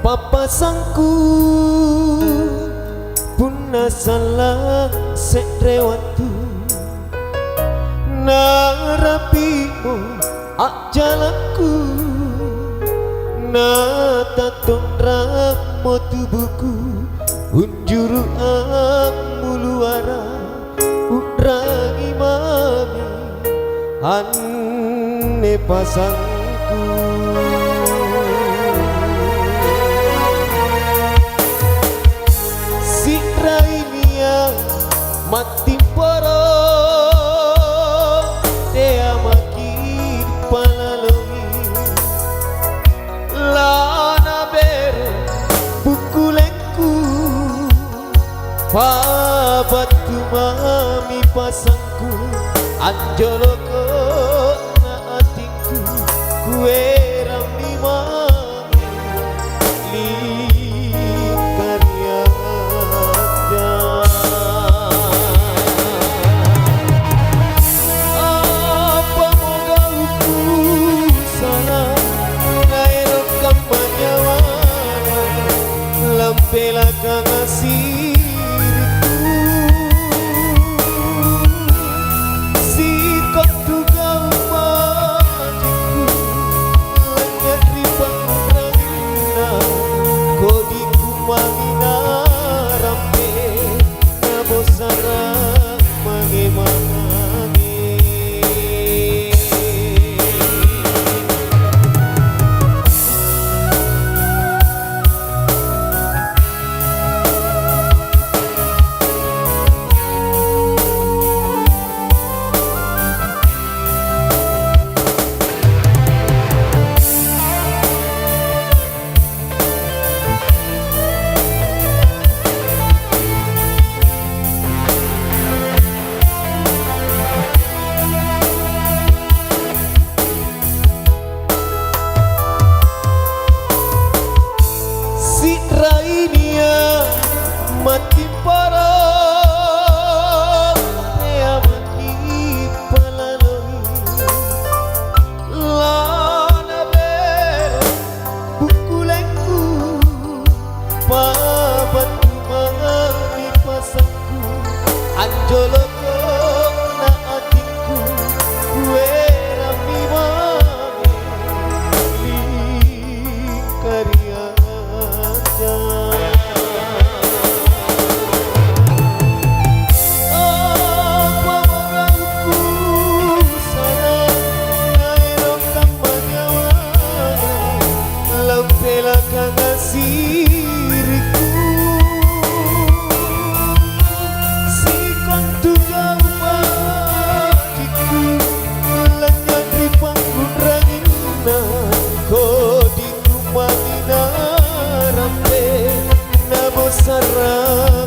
papasangku punna salah setrewatu narapimu ak jalanku na taton ramo tubuhku unjuru ak muluara utrangi mami anne pasangku si rainia mati poro dea maki palalongi lana bere bukulenku pabatu mami pasangku anjoloko na atinku kue rami mami li karyanya apa moga uku salah naero kampanyawana lempela kangasih mati parah dea mati palaloi lana bere bukulenku pabatu mami pasangku anjoloko na atinku kue rami mami li karyanya siriku si kontuga umakiku lanya tripanggun rangina kodiku magina rampe namo sarang